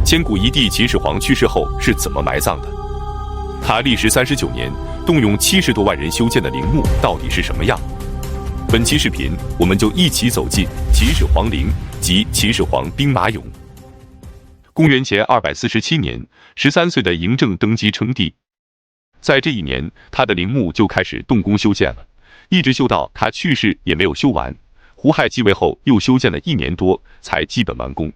千古一帝秦始皇去世后是怎么埋葬的？他历时39年，动用70多万人修建的陵墓到底是什么样？本期视频，我们就一起走进秦始皇陵及秦始皇兵马俑。公元前247年，13岁的嬴政登基称帝。在这一年，他的陵墓就开始动工修建了，一直修到他去世也没有修完。胡亥继位后，又修建了1年多，才基本完工。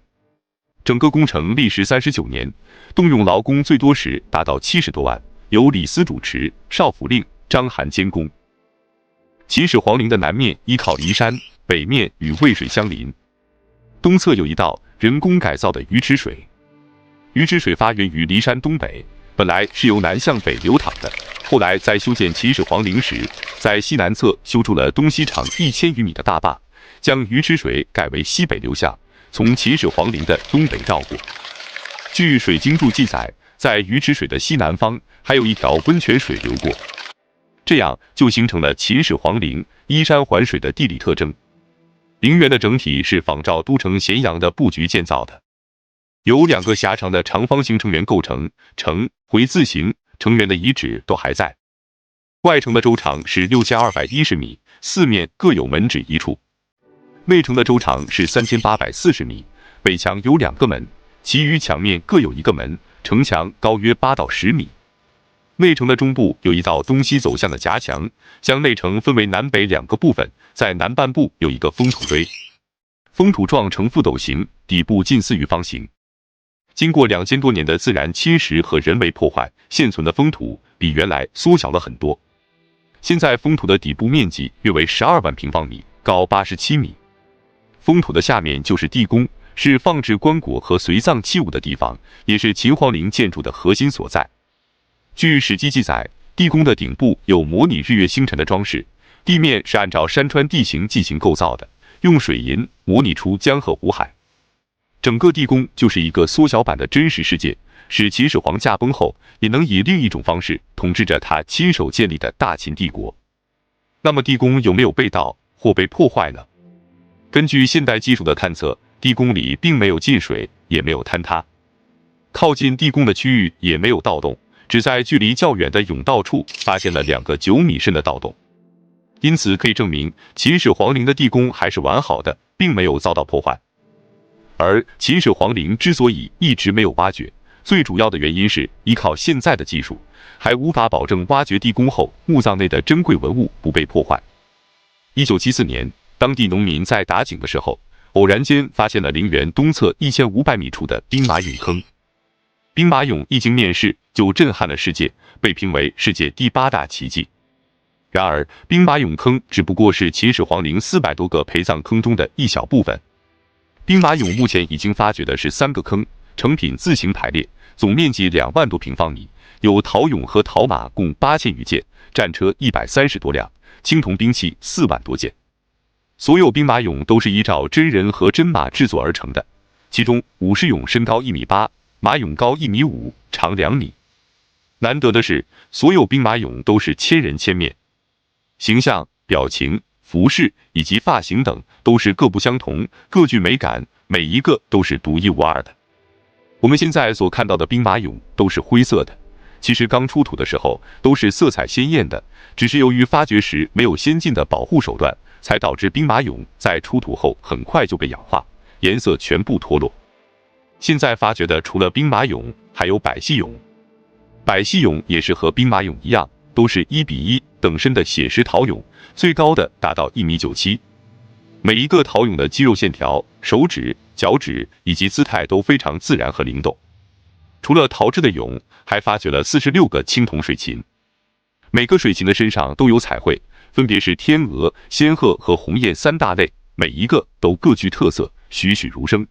整个工程历时39年，动用劳工最多时达到70多万，由李斯主持，少府令章邯监工。秦始皇陵的南面依靠骊山，北面与渭水相邻，东侧有一道人工改造的鱼池水。鱼池水发源于骊山东北，本来是由南向北流淌的，后来在修建秦始皇陵时，在西南侧修筑了东西长1000余米的大坝，将鱼池水改为西北流向，从秦始皇陵的东北绕过。据水经注记载，在鱼池水的西南方还有一条温泉水流过，这样就形成了秦始皇陵依山环水的地理特征。陵园的整体是仿照都城咸阳的布局建造的，由2个狭长的长方形城垣构成，呈回字形，城垣的遗址都还在。外城的周长是6210米，四面各有门址1处。内城的周长是3840米，北墙有2个门，其余墙面各有1个门，城墙高约8到10米。内城的中部有一道东西走向的夹墙，将内城分为南北2个部分，在南半部有一个封土堆，封土状呈覆斗形，底部近似于方形。经过2000多年的自然侵蚀和人为破坏，现存的封土比原来缩小了很多。现在封土的底部面积约为12万平方米，高87米。封土的下面就是地宫，是放置棺椁和随葬器物的地方，也是秦皇陵建筑的核心所在。据《史记》记载，地宫的顶部有模拟日月星辰的装饰，地面是按照山川地形进行构造的，用水银模拟出江河湖海。整个地宫就是一个缩小版的真实世界，使秦始皇驾崩后也能以另一种方式统治着他亲手建立的大秦帝国。那么地宫有没有被盗或被破坏呢？根据现代技术的探测，地宫里并没有进水，也没有坍塌。靠近地宫的区域也没有盗洞，只在距离较远的甬道处发现了2个9米深的盗洞。因此可以证明秦始皇陵的地宫还是完好的，并没有遭到破坏。而秦始皇陵之所以一直没有挖掘，最主要的原因是依靠现在的技术，还无法保证挖掘地宫后墓葬内的珍贵文物不被破坏。1974年，当地农民在打井的时候，偶然间发现了陵园东侧1500米处的兵马俑坑。兵马俑一经面世就震撼了世界，被评为世界第8大奇迹。然而，兵马俑坑只不过是秦始皇陵400多个陪葬坑中的一小部分。兵马俑目前已经发掘的是3个坑，成品自行排列，总面积2万多平方米，有陶俑和陶马共8000余件，战车130多辆，青铜兵器4万多件。所有兵马俑都是依照真人和真马制作而成的，其中武士俑身高1.8米，马俑高1.5米，长2米。难得的是，所有兵马俑都是千人千面，形象、表情、服饰以及发型等都是各不相同，各具美感，每一个都是独一无二的。我们现在所看到的兵马俑都是灰色的，其实刚出土的时候都是色彩鲜艳的，只是由于发掘时没有先进的保护手段，才导致兵马俑在出土后很快就被氧化，颜色全部脱落。现在发掘的除了兵马俑，还有百戏俑。百戏俑也是和兵马俑一样，都是1:1等身的写实陶俑，最高的达到1.97米。每一个陶俑的肌肉线条、手指、脚趾以及姿态都非常自然和灵动。除了陶制的俑，还发掘了46个青铜水禽，每个水禽的身上都有彩绘，分别是天鹅、仙鹤和鸿雁3大类，每一个都各具特色，栩栩如生。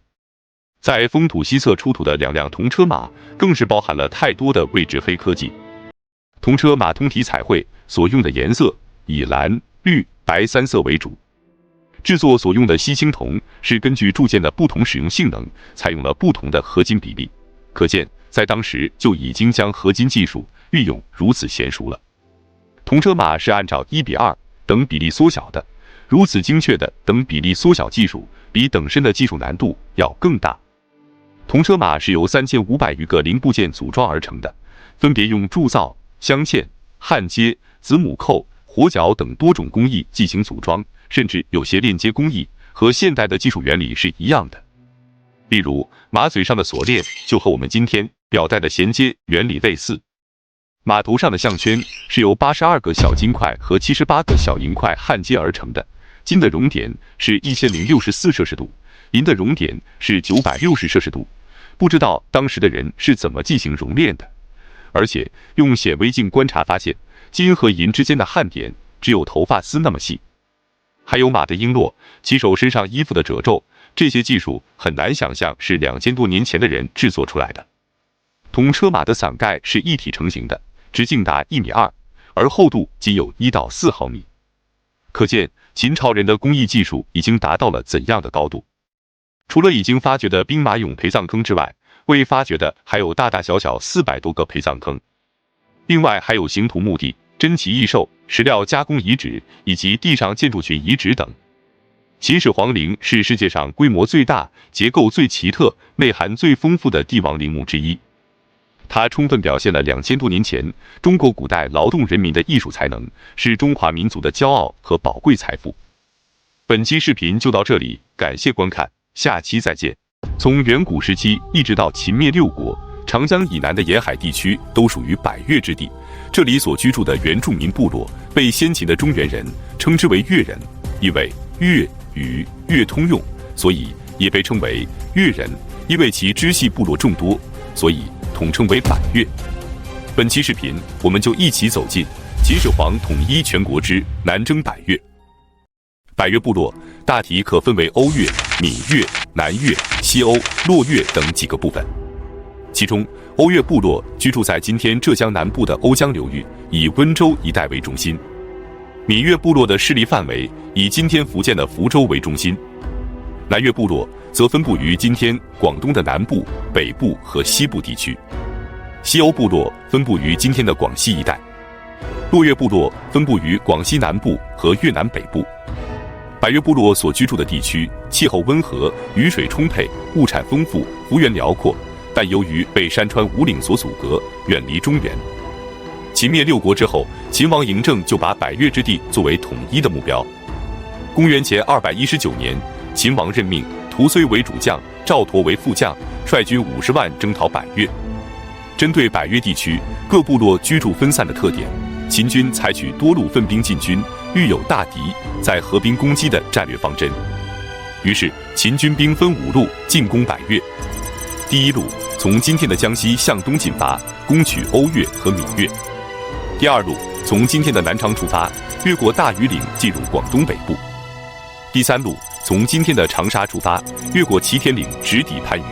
在封土西侧出土的2辆铜车马，更是包含了太多的未知黑科技。铜车马通体彩绘，所用的颜色以蓝、绿、白3色为主。制作所用的锡青铜是根据铸件的不同使用性能，采用了不同的合金比例，可见在当时就已经将合金技术运用如此娴熟了。铜车马是按照1:2等比例缩小的，如此精确的等比例缩小技术，比等身的技术难度要更大。铜车马是由3500余个零部件组装而成的，分别用铸造、镶嵌、焊接、子母扣、活绞等多种工艺进行组装，甚至有些链接工艺和现代的技术原理是一样的。例如，马嘴上的锁链就和我们今天表带的衔接原理类似。马头上的项圈是由82个小金块和78个小银块焊接而成的，金的熔点是1064摄氏度，银的熔点是960摄氏度。不知道当时的人是怎么进行熔炼的，而且用显微镜观察发现，金和银之间的焊点只有头发丝那么细。还有马的璎珞、骑手身上衣服的褶皱，这些技术很难想象是2000多年前的人制作出来的。铜车马的伞盖是一体成型的，直径达1.2米，而厚度仅有1到4毫米。可见秦朝人的工艺技术已经达到了怎样的高度。除了已经发掘的兵马俑陪葬坑之外，未发掘的还有大大小小400多个陪葬坑。另外还有刑徒墓地、珍奇异兽、石料加工遗址以及地上建筑群遗址等。秦始皇陵是世界上规模最大、结构最奇特、内涵最丰富的帝王陵墓之一。它充分表现了2000多年前中国古代劳动人民的艺术才能，是中华民族的骄傲和宝贵财富。本期视频就到这里，感谢观看，下期再见。从远古时期一直到秦灭六国，长江以南的沿海地区都属于百越之地。这里所居住的原住民部落被先秦的中原人称之为越人，因为越与越通用，所以也被称为越人。因为其支系部落众多，所以统称为百越。本期视频我们就一起走进秦始皇统一全国之南征百越。百越部落大体可分为欧越、闽越、南越、西欧、洛越等几个部分。其中，欧越部落居住在今天浙江南部的瓯江流域，以温州一带为中心。闽越部落的势力范围以今天福建的福州为中心。南越部落则分布于今天广东的南部、北部和西部地区。西欧部落分布于今天的广西一带。洛越部落分布于广西南部和越南北部。百越部落所居住的地区气候温和，雨水充沛，物产丰富，幅员辽阔，但由于被山川五岭所阻隔，远离中原。秦灭六国之后，秦王嬴政就把百越之地作为统一的目标。公元前219年，秦王任命屠睢为主将，赵佗为副将，率军50万征讨百越。针对百越地区各部落居住分散的特点，秦军采取多路分兵进军，遇有大敌，再合兵攻击的战略方针。于是秦军兵分5路进攻百越。第一路从今天的江西向东进发，攻取欧越和闽越。第二路从今天的南昌出发，越过大庾岭进入广东北部。第三路从今天的长沙出发，越过祁田岭直抵番禺。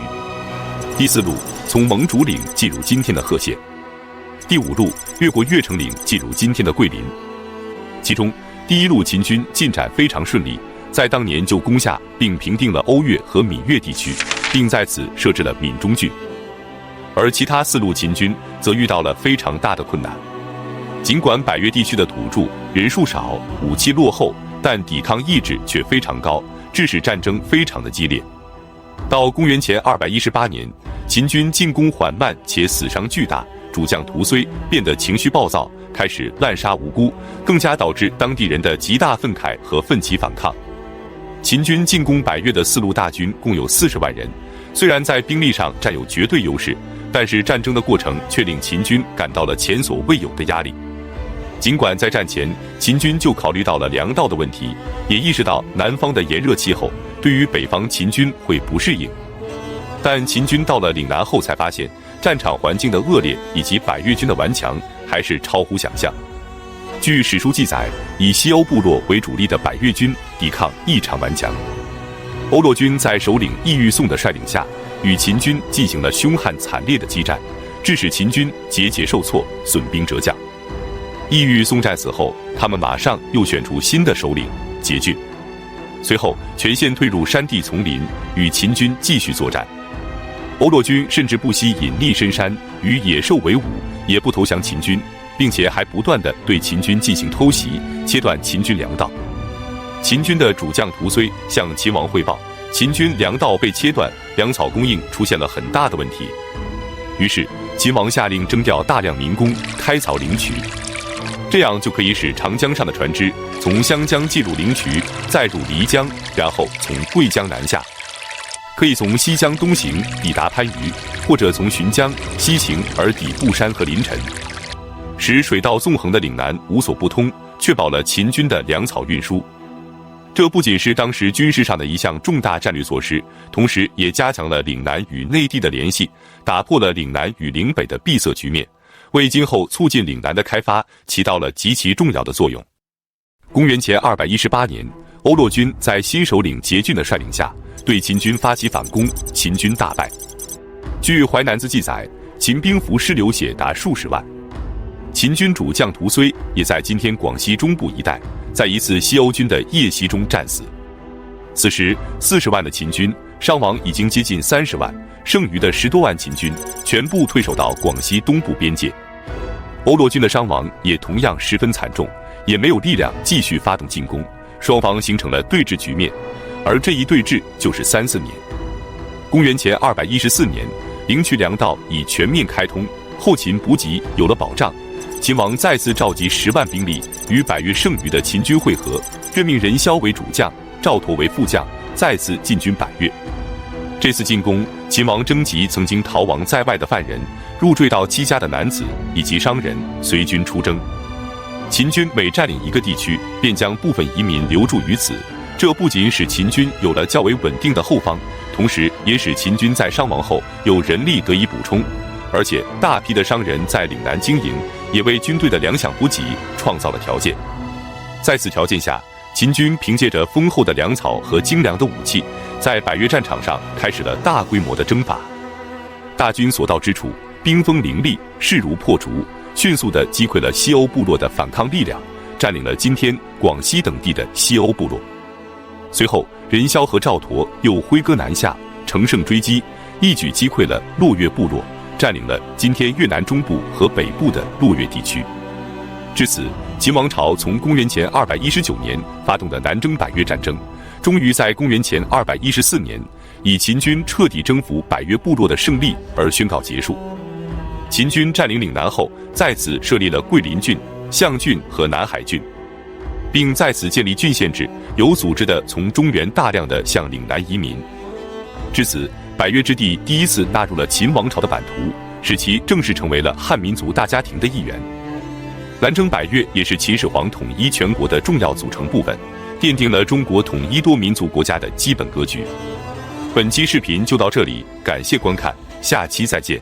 第四路从蒙主岭进入今天的贺县。第五路越过越城岭进入今天的桂林。其中第一路秦军进展非常顺利，在当年就攻下并平定了欧越和闽越地区，并在此设置了闽中郡。而其他4路秦军则遇到了非常大的困难。尽管百越地区的土著人数少，武器落后，但抵抗意志却非常高，致使战争非常的激烈。到公元前218年，秦军进攻缓慢且死伤巨大，主将屠睢变得情绪暴躁，开始滥杀无辜，更加导致当地人的极大愤慨和奋起反抗。秦军进攻百越的4路大军共有40万人，虽然在兵力上占有绝对优势，但是战争的过程却令秦军感到了前所未有的压力。尽管在战前，秦军就考虑到了粮道的问题，也意识到南方的炎热气候对于北方秦军会不适应，但秦军到了岭南后才发现，战场环境的恶劣以及百越军的顽强还是超乎想象。据史书记载，以西欧部落为主力的百越军抵抗异常顽强。欧洛军在首领义豫宋的率领下，与秦军进行了凶悍惨烈的激战，致使秦军节节受挫，损兵折将。义豫宋战死后，他们马上又选出新的首领桀郡，随后全线退入山地丛林，与秦军继续作战。欧洛军甚至不惜隐匿深山，与野兽为伍，也不投降秦军，并且还不断地对秦军进行偷袭，切断秦军粮道。秦军的主将屠睢向秦王汇报，秦军粮道被切断，粮草供应出现了很大的问题。于是秦王下令征调大量民工开凿灵渠，这样就可以使长江上的船只从湘江进入灵渠，再入漓江，然后从桂江南下，可以从西江东行抵达番禺，或者从浔江西行而抵布山和临潼，使水道纵横的岭南无所不通，确保了秦军的粮草运输。这不仅是当时军事上的一项重大战略措施，同时也加强了岭南与内地的联系，打破了岭南与岭北的闭塞局面，为今后促进岭南的开发起到了极其重要的作用。公元前218年，欧洛军在新首领桀俊的率领下，对秦军发起反攻，秦军大败。据《淮南子》记载，秦兵俘尸流血达数十万。秦军主将屠睢也在今天广西中部一带，在一次西欧军的夜袭中战死。此时40万的秦军伤亡已经接近30万，剩余的10多万秦军全部退守到广西东部边界。欧洛军的伤亡也同样十分惨重，也没有力量继续发动进攻，双方形成了对峙局面，而这一对峙就是3-4年。公元前214年，灵渠粮道已全面开通，后勤补给有了保障。秦王再次召集10万兵力与百越剩余的秦军会合，任命任嚣为主将，赵佗为副将，再次进军百越。这次进攻，秦王征集曾经逃亡在外的犯人、入赘到戚家的男子以及商人，随军出征。秦军每占领一个地区，便将部分移民留驻于此，这不仅使秦军有了较为稳定的后方，同时也使秦军在伤亡后有人力得以补充，而且大批的商人在岭南经营，也为军队的粮饷补给创造了条件。在此条件下，秦军凭借着丰厚的粮草和精良的武器，在百越战场上开始了大规模的征伐。大军所到之处，兵锋凌厉，势如破竹，迅速地击溃了西欧部落的反抗力量，占领了今天广西等地的西欧部落。随后，任嚣和赵佗又挥戈南下，乘胜追击，一举击溃了洛越部落，占领了今天越南中部和北部的洛越地区。至此，秦王朝从公元前219年发动的南征百越战争，终于在公元前214年以秦军彻底征服百越部落的胜利而宣告结束。秦军占领岭南后，再次设立了桂林郡、象郡和南海郡，并在此建立郡县制，有组织地从中原大量地向岭南移民。至此，百越之地第一次纳入了秦王朝的版图，使其正式成为了汉民族大家庭的一员。南征百越也是秦始皇统一全国的重要组成部分，奠定了中国统一多民族国家的基本格局。本期视频就到这里，感谢观看，下期再见。